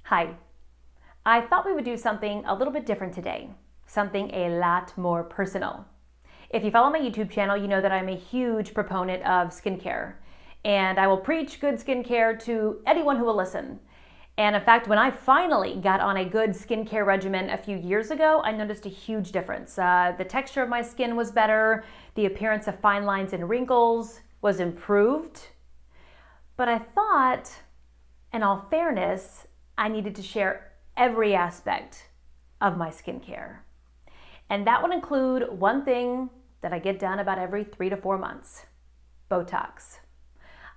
Hi. I thought we would do something a little bit different today, something a lot more personal. If you follow my YouTube channel, you know that I'm a huge proponent of skincare, and I will preach good skincare to anyone who will listen. And in fact, when I finally got on a good skincare regimen a few years ago, I noticed a huge difference. The texture of my skin was better, the appearance of fine lines and wrinkles was improved. But I thought, in all fairness, I needed to share every aspect of my skincare. And that would include one thing that I get done about every 3 to 4 months: Botox.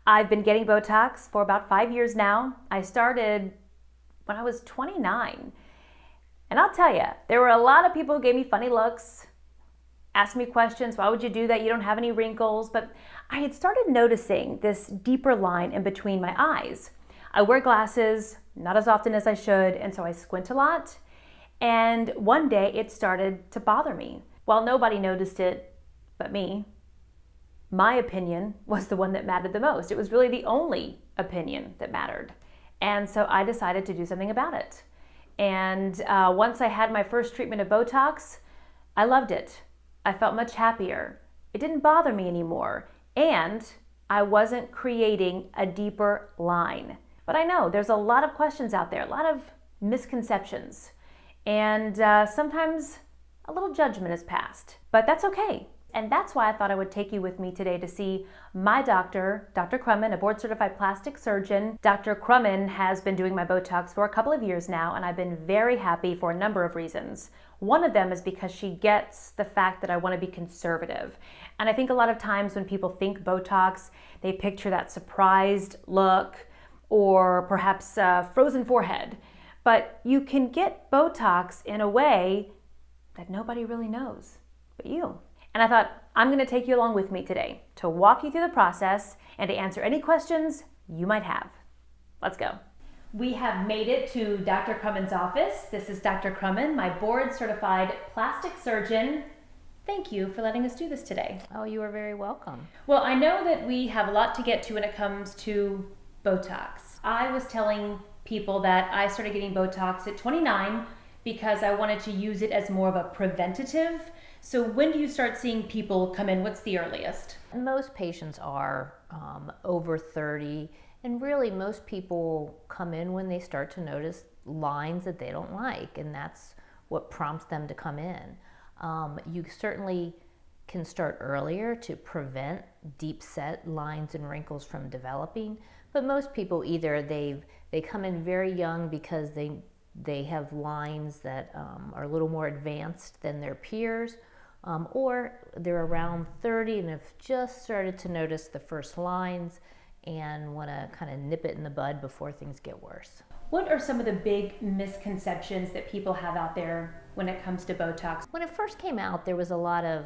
I've been getting Botox for about 5 years now. I started when I was 29. And I'll tell you, there were a lot of people who gave me funny looks, asked me questions. Why would you do that? You don't have any wrinkles. But I had started noticing this deeper line in between my eyes. I wear glasses, not as often as I should, and so I squint a lot. And one day it started to bother me. Well, nobody noticed it but me. My opinion was the one that mattered the most. It was really the only opinion that mattered. And so I decided to do something about it. And once I had my first treatment of Botox, I loved it. I felt much happier. It didn't bother me anymore. And I wasn't creating a deeper line. But I know there's a lot of questions out there, a lot of misconceptions, and sometimes a little judgment is passed. But that's okay. And that's why I thought I would take you with me today to see my doctor, Dr. Krumin, a board-certified plastic surgeon. Dr. Krumin has been doing my Botox for a couple of years now, and I've been very happy for a number of reasons. One of them is because she gets the fact that I want to be conservative. And I think a lot of times when people think Botox, they picture that surprised look, or perhaps a frozen forehead. But you can get Botox in a way that nobody really knows but you. And I thought, I'm going to take you along with me today to walk you through the process and to answer any questions you might have. Let's go. We have made it to Dr. Krumin's office. This is Dr. Krumin, my board-certified plastic surgeon. Thank you for letting us do this today. Oh, you are very welcome. Well, I know that we have a lot to get to when it comes to Botox. I was telling people that I started getting Botox at 29 because I wanted to use it as more of a preventative. So when do you start seeing people come in? What's the earliest? Most patients are over 30, and really most people come in when they start to notice lines that they don't like, and that's what prompts them to come in. You certainly can start earlier to prevent deep set lines and wrinkles from developing, but most people either they come in very young because they have lines that are a little more advanced than their peers, or they're around 30 and have just started to notice the first lines and want to kind of nip it in the bud before things get worse. What are some of the big misconceptions that people have out there when it comes to Botox? When it first came out, there was a lot of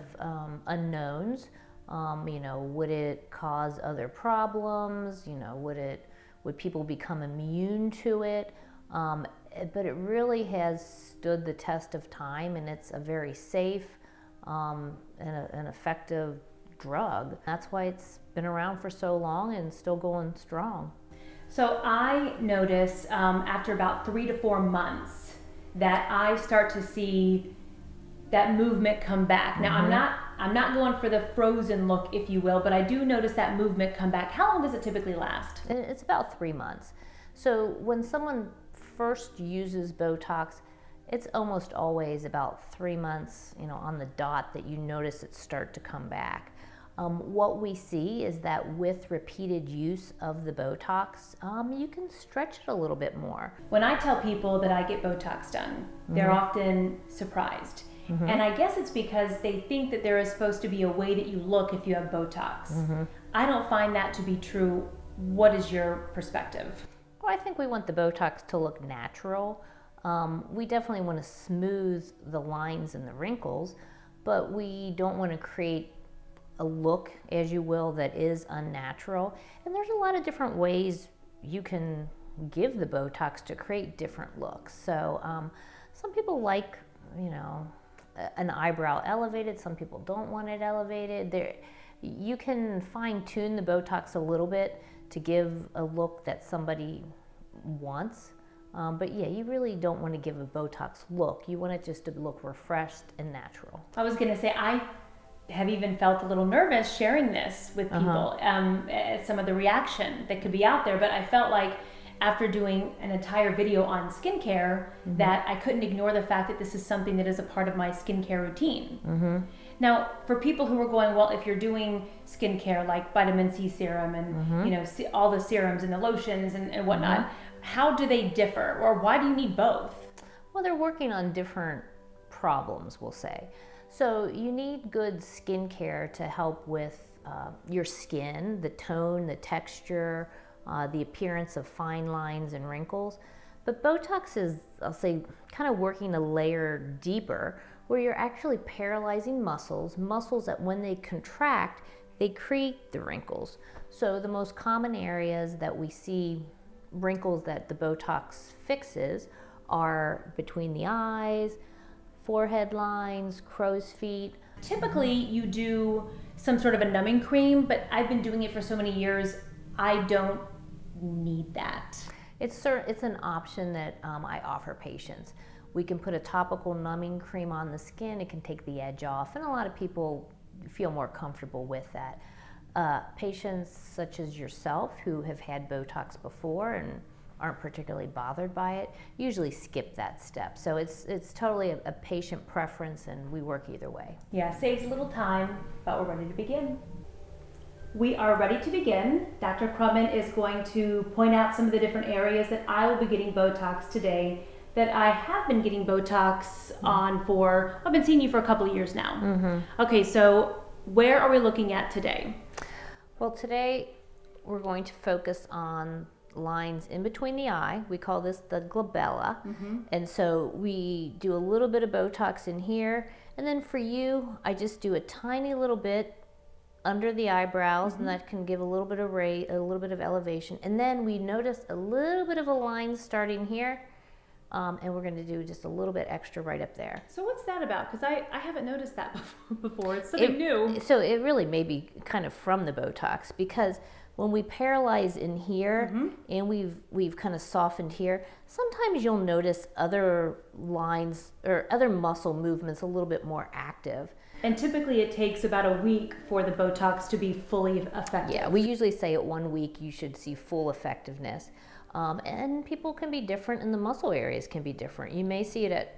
unknowns. Would it cause other problems? Would people become immune to it? But it really has stood the test of time, and it's a very safe and an effective drug. That's why it's been around for so long and still going strong. So I notice after about 3 to 4 months that I start to see that movement come back. Now I'm not going for the frozen look, if you will, but I do notice that movement come back. How long does it typically last? It's about 3 months. So when someone first uses Botox, it's almost always about 3 months, on the dot, that you notice it start to come back. What we see is that with repeated use of the Botox, you can stretch it a little bit more. When I tell people that I get Botox done, they're often surprised. And I guess it's because they think that there is supposed to be a way that you look if you have Botox. I don't find that to be true. What is your perspective? Well, I think we want the Botox to look natural. We definitely want to smooth the lines and the wrinkles, but we don't want to create a look, as you will, that is unnatural. And there's a lot of different ways you can give the Botox to create different looks. So some people like, an eyebrow elevated. Some people don't want it elevated. You can fine tune the Botox a little bit to give a look that somebody wants. But yeah, you really don't want to give a Botox look. You want it just to look refreshed and natural. I was going to say, I have even felt a little nervous sharing this with people, at some of the reaction that could be out there. But I felt like after doing an entire video on skincare, that I couldn't ignore the fact that this is something that is a part of my skincare routine. Now, for people who are going, well, if you're doing skincare like vitamin C serum and you know, all the serums and the lotions and whatnot, how do they differ, or why do you need both? Well, they're working on different problems, we'll say. So you need good skincare to help with your skin, the tone, the texture, the appearance of fine lines and wrinkles. But Botox is, I'll say, kind of working a layer deeper, where you're actually paralyzing muscles that when they contract, they create the wrinkles. So the most common areas that we see wrinkles that the Botox fixes are between the eyes, forehead lines, crow's feet. Typically, you do some sort of a numbing cream, but I've been doing it for so many years, I don't need that. It's an option that I offer patients. We can put a topical numbing cream on the skin. It can take the edge off, and a lot of people feel more comfortable with that. Patients such as yourself who have had Botox before and aren't particularly bothered by it usually skip that step. So it's totally a patient preference, and we work either way. Yeah, saves a little time, but we're ready to begin. We are ready to begin. Dr. Krumin is going to point out some of the different areas that I will be getting Botox today, that I have been getting Botox on for, I've been seeing you for a couple of years now. Okay, so where are we looking at today? Well, today we're going to focus on lines in between the eye. We call this the glabella. And so we do a little bit of Botox in here, and then for you, I just do a tiny little bit under the eyebrows, and that can give a little bit of elevation. And then we notice a little bit of a line starting here, and we're going to do just a little bit extra right up there. So what's that about? Because I haven't noticed that before. It's something new. So it really may be kind of from the Botox, because when we paralyze in here and we've kind of softened here, sometimes you'll notice other lines or other muscle movements a little bit more active. And typically it takes about a week for the Botox to be fully effective. Yeah, we usually say at 1 week you should see full effectiveness. And people can be different, and the muscle areas can be different. You may see it at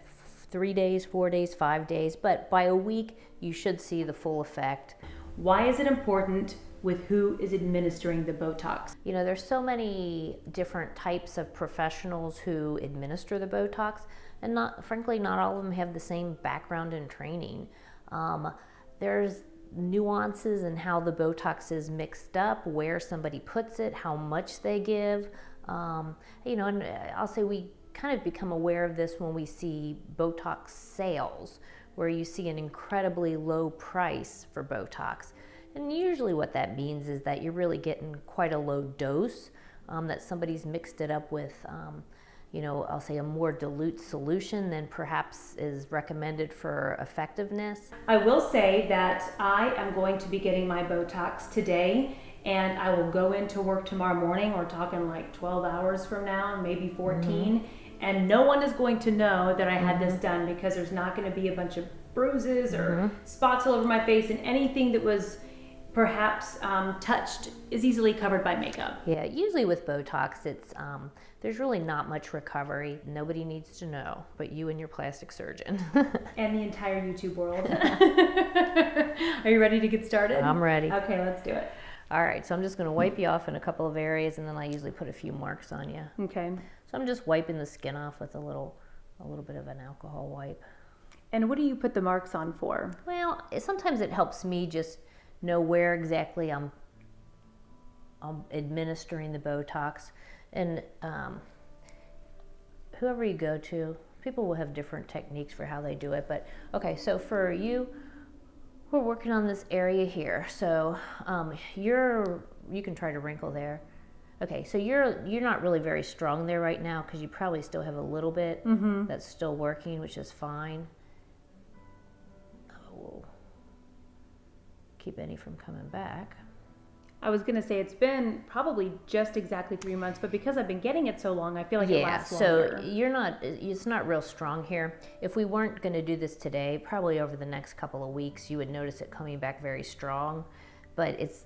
3 days, 4 days, 5 days, but by a week you should see the full effect. Why is it important with who is administering the Botox? You know, there's so many different types of professionals who administer the Botox, and frankly, not all of them have the same background and training. There's nuances in how the Botox is mixed up, where somebody puts it, how much they give. You know, and I'll say we kind of become aware of this when we see Botox sales, where you see an incredibly low price for Botox. And usually what that means is that you're really getting quite a low dose, that somebody's mixed it up with, you know, I'll say a more dilute solution than perhaps is recommended for effectiveness. I will say that I am going to be getting my Botox today, and I will go into work tomorrow morning. We're talking like 12 hours from now, maybe 14. And no one is going to know that I had this done, because there's not going to be a bunch of bruises or spots all over my face, and anything that was perhaps touched is easily covered by makeup. Yeah, usually with Botox, it's there's really not much recovery. Nobody needs to know but you and your plastic surgeon. And the entire YouTube world. Are you ready to get started? I'm ready. Okay, let's do it. All right, so I'm just going to wipe you off in a couple of areas, and then I usually put a few marks on you. Okay. So I'm just wiping the skin off with a little bit of an alcohol wipe. And what do you put the marks on for? Well, sometimes it helps me just know where exactly I'm administering the Botox. And whoever you go to, people will have different techniques for how they do it. But okay, so for you, we're working on this area here. So you can try to wrinkle there. Okay, so you're not really very strong there right now, because you probably still have a little bit that's still working, which is fine. We'll keep any from coming back. I was going to say it's been probably just exactly 3 months, but because I've been getting it so long, I feel like it lasts longer. So it's not real strong here. If we weren't going to do this today, probably over the next couple of weeks, you would notice it coming back very strong. But it's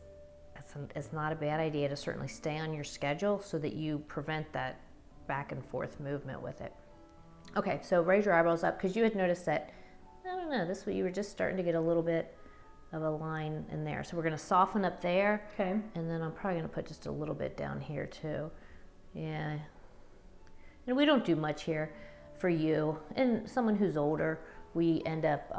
not a bad idea to certainly stay on your schedule so that you prevent that back and forth movement with it. Okay, so raise your eyebrows up because you had noticed that, I don't know, this way you were just starting to get a little bit of a line in there. So we're going to soften up there. Okay. And then I'm probably going to put just a little bit down here too. Yeah. And we don't do much here for you. And someone who's older, we end up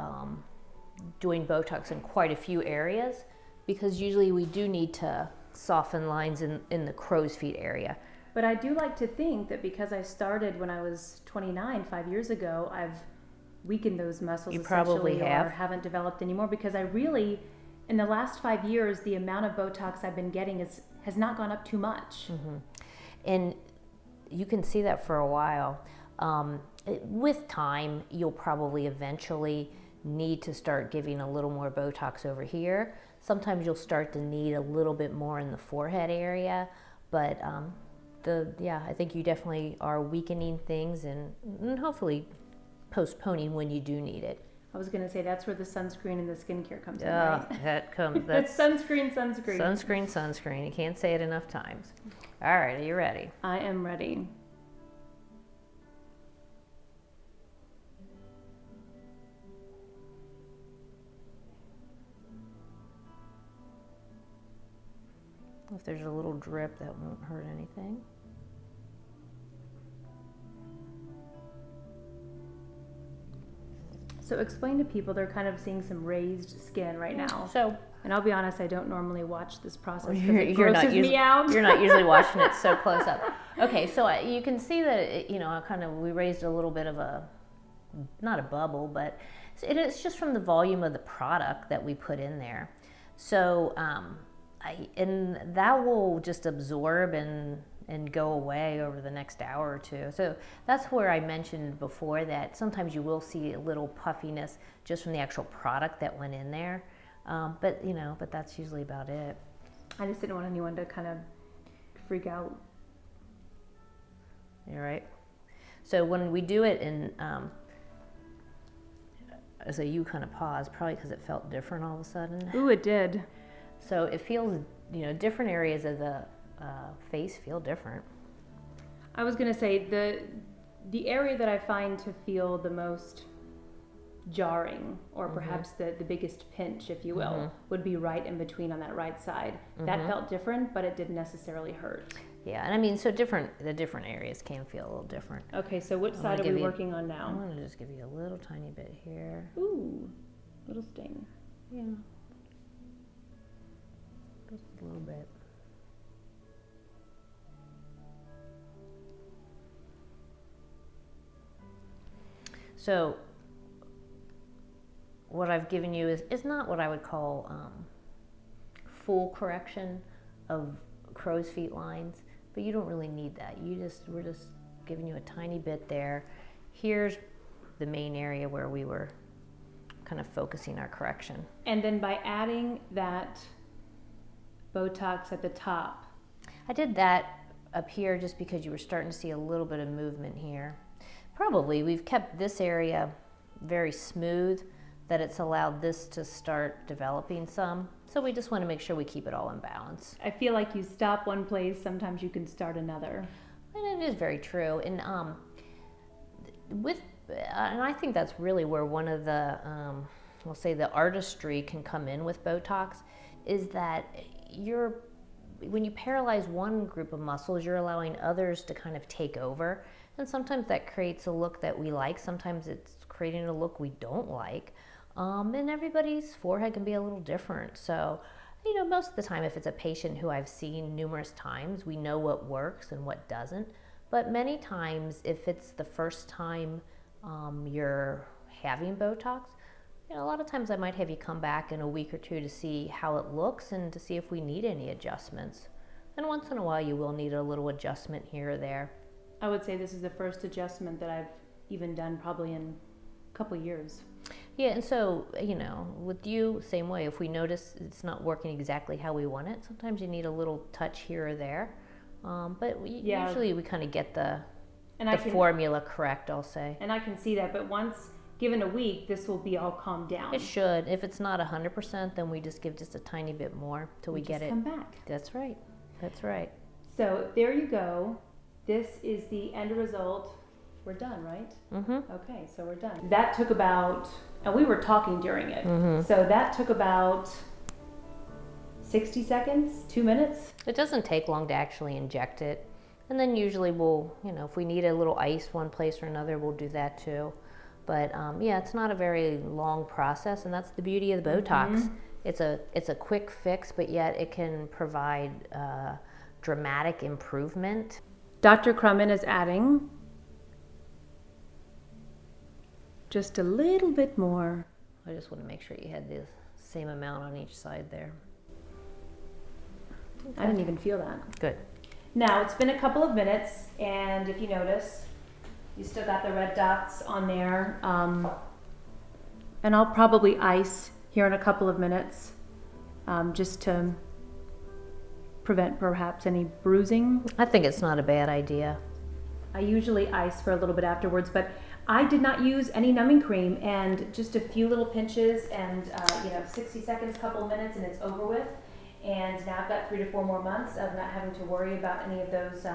doing Botox in quite a few areas because usually we do need to soften lines in the crow's feet area. But I do like to think that because I started when I was 29, 5 years ago, I've weakened those muscles. You probably have. Or haven't developed anymore, because I really, in the last 5 years, the amount of Botox I've been getting has not gone up too much. Mm-hmm. And you can see that for a while. With time, you'll probably eventually need to start giving a little more Botox over here. Sometimes you'll start to need a little bit more in the forehead area, but I think you definitely are weakening things and hopefully postponing when you do need it. I was going to say that's where the sunscreen and the skincare comes in, right? That's sunscreen. Sunscreen. You can't say it enough times. All right, are you ready? I am ready. If there's a little drip, that won't hurt anything. So explain to people, they're kind of seeing some raised skin right now. So, and I'll be honest, I don't normally watch this process because you're it grosses me out. You're not usually watching it so close up. Okay, so you can see that we raised a little bit of not a bubble, but it's just from the volume of the product that we put in there. So and that will just absorb and go away over the next hour or two. So that's where I mentioned before that sometimes you will see a little puffiness just from the actual product that went in there. But that's usually about it. I just didn't want anyone to kind of freak out. You're right. So when we do it so you kind of paused, probably because it felt different all of a sudden. Ooh, it did. So it feels, different areas of the face feel different. I was going to say the area that I find to feel the most jarring, or perhaps the biggest pinch, if you will, would be right in between on that right side. That felt different, but it didn't necessarily hurt. Yeah, and I mean, the different areas can feel a little different. Okay, so which side are we working on now? I'm going to just give you a little tiny bit here. Ooh, little sting. Yeah. Just a little bit. So what I've given you is not what I would call full correction of crow's feet lines, but you don't really need that. We're just giving you a tiny bit there. Here's the main area where we were kind of focusing our correction. And then by adding that Botox at the top. I did that up here just because you were starting to see a little bit of movement here. Probably we've kept this area very smooth, that it's allowed this to start developing some. So we just want to make sure we keep it all in balance. I feel like you stop one place, sometimes you can start another. And it is very true. And and I think that's really where one of the, we'll say the artistry can come in with Botox, is that when you paralyze one group of muscles, you're allowing others to kind of take over. And sometimes that creates a look that we like. Sometimes it's creating a look we don't like. And everybody's forehead can be a little different. So, most of the time, if it's a patient who I've seen numerous times, we know what works and what doesn't. But many times, if it's the first time you're having Botox, a lot of times I might have you come back in a week or two to see how it looks and to see if we need any adjustments. And once in a while, you will need a little adjustment here or there. I would say this is the first adjustment that I've even done probably in a couple years. Yeah, and so, with you, same way. If we notice it's not working exactly how we want it, sometimes you need a little touch here or there. But usually we kind of get the formula correct, I'll say. And I can see that, but once given a week, this will be all calmed down. It should. If it's not 100%, then we just give just a tiny bit more till we get it. Come back. That's right. That's right. So there you go. This is the end result. We're done, right? Mm-hmm. Okay, so we're done. That took about, and we were talking during it. Mm-hmm. So that took about 60 seconds, 2 minutes. It doesn't take long to actually inject it. And then usually we'll, if we need a little ice one place or another, we'll do that too. But it's not a very long process, and that's the beauty of the Botox. Mm-hmm. It's a quick fix, but yet it can provide dramatic improvement. Dr. Krumin is adding just a little bit more. I just want to make sure you had the same amount on each side there. Okay. I didn't even feel that. Good. Now, it's been a couple of minutes, and if you notice, you still got the red dots on there. And I'll probably ice here in a couple of minutes, just to prevent perhaps any bruising. I think it's not a bad idea. I usually ice for a little bit afterwards, but I did not use any numbing cream, and just a few little pinches and 60 seconds, couple of minutes, and it's over with. And now I've got 3 to 4 more months of not having to worry about any of those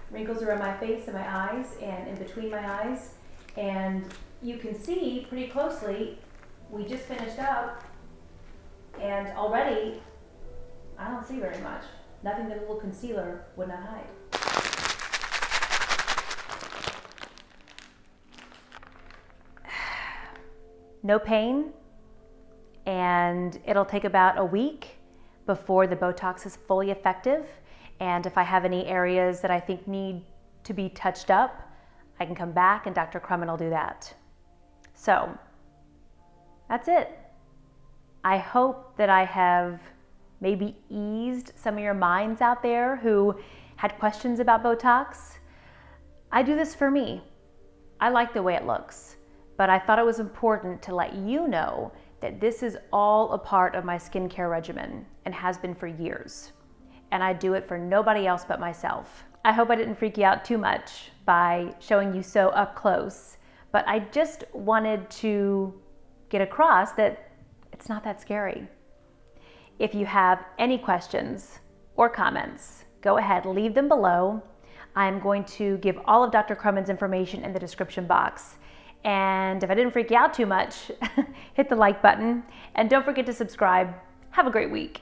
wrinkles around my face and my eyes and in between my eyes. And you can see pretty closely, we just finished up, and already I don't see very much. Nothing that a little concealer would not hide. No pain, and it'll take about a week before the Botox is fully effective. And if I have any areas that I think need to be touched up, I can come back and Dr. Krumin will do that. So that's it. I hope that I have maybe eased some of your minds out there who had questions about Botox. I do this for me. I like the way it looks, but I thought it was important to let you know that this is all a part of my skincare regimen and has been for years. And I do it for nobody else but myself. I hope I didn't freak you out too much by showing you so up close, but I just wanted to get across that it's not that scary. If you have any questions or comments, go ahead, leave them below. I'm going to give all of Dr. Krumin's information in the description box. And if I didn't freak you out too much, hit the like button and don't forget to subscribe. Have a great week.